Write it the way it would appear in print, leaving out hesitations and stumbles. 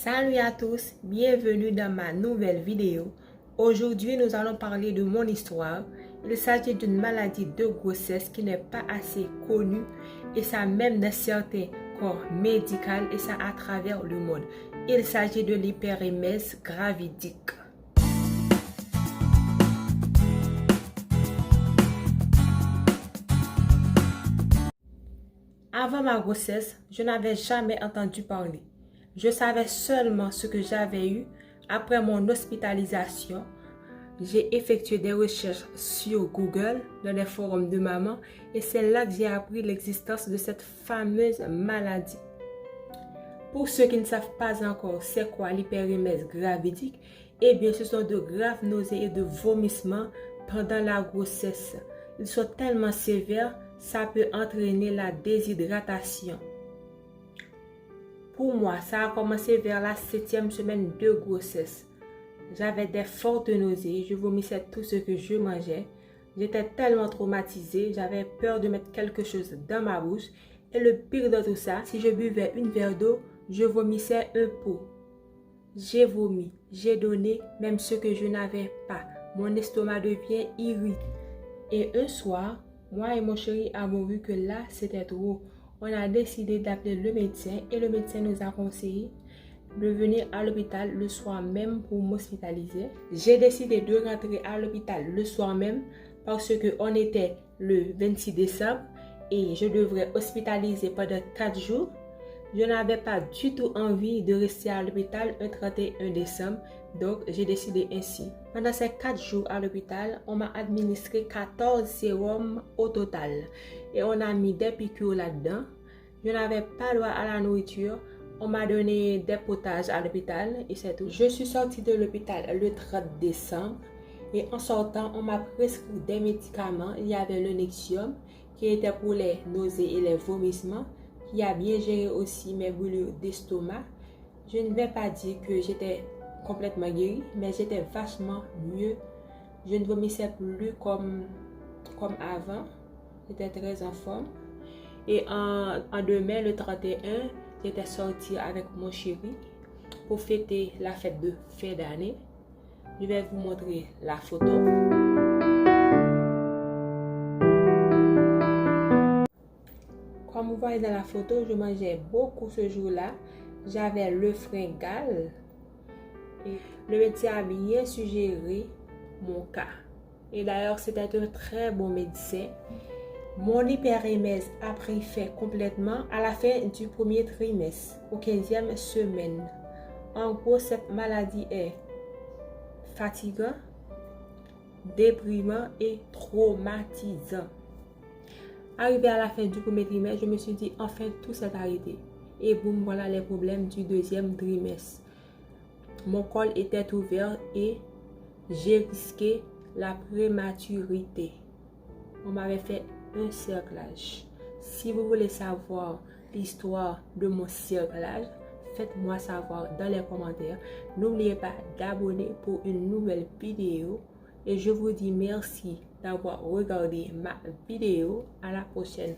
Salut à tous, bienvenue dans ma nouvelle vidéo. Aujourd'hui, nous allons parler de mon histoire. Il s'agit d'une maladie de grossesse qui n'est pas assez connue et ça même dans certains corps médicaux et ça à travers le monde. Il s'agit de l'hyperémèse gravidique. Avant ma grossesse, je n'avais jamais entendu parler. Je savais seulement ce que j'avais eu après mon hospitalisation. J'ai effectué des recherches sur Google, dans les forums de maman, et c'est là que j'ai appris l'existence de cette fameuse maladie. Pour ceux qui ne savent pas encore c'est quoi l'hyperémèse gravidique, eh bien ce sont de graves nausées et de vomissements pendant la grossesse. Ils sont tellement sévères, ça peut entraîner la déshydratation. Pour moi, ça a commencé vers la 7e semaine de grossesse. J'avais des fortes nausées, je vomissais tout ce que je mangeais. J'étais tellement traumatisée, j'avais peur de mettre quelque chose dans ma bouche. Et le pire de tout ça, si je buvais une verre d'eau, je vomissais un pot. J'ai vomi, j'ai donné même ce que je n'avais pas. Mon estomac devient irrité. Et un soir, moi et mon chéri avons vu que là, c'était trop. On a décidé d'appeler le médecin et le médecin nous a conseillé de venir à l'hôpital le soir même pour m'hospitaliser. J'ai décidé de rentrer à l'hôpital le soir même parce qu'on était le 26 décembre et je devrais hospitaliser pendant 4 jours. Je n'avais pas du tout envie de rester à l'hôpital un 31 décembre, donc j'ai décidé ainsi. Pendant ces 4 jours à l'hôpital, on m'a administré 14 sérums au total et on a mis des piqûres là-dedans. Je n'avais pas droit à la nourriture. On m'a donné des potages à l'hôpital et c'est tout. Je suis sortie de l'hôpital le 30 décembre et en sortant, on m'a prescrit des médicaments. Il y avait le Nexium qui était pour les nausées et les vomissements, qui a bien géré aussi mes brûlures d'estomac. Je ne vais pas dire que j'étais complètement guérie, mais j'étais vachement mieux. Je ne vomissais plus comme avant. J'étais très en forme. Et en demain, le 31, j'étais sortie avec mon chéri pour fêter la fête de fin d'année. Je vais vous montrer la photo. Comme vous voyez dans la photo, je mangeais beaucoup ce jour-là. J'avais le fringale. Et le médecin a bien suggéré mon cas. Et d'ailleurs, c'était un très bon médecin. Mon hyperémèse a pris fin complètement à la fin du premier trimestre, aux 15e semaine. En gros, cette maladie est fatigante, déprimant et traumatisant. Arrivé à la fin du premier trimestre, je me suis dit, enfin, tout s'est arrêté. Et boum, voilà les problèmes du deuxième trimestre. Mon col était ouvert et j'ai risqué la prématurité. On m'avait fait un cerclage. Si vous voulez savoir l'histoire de mon cerclage, faites-moi savoir dans les commentaires. N'oubliez pas d'abonner pour une nouvelle vidéo. Et je vous dis merci d'avoir regardé ma vidéo. À la prochaine.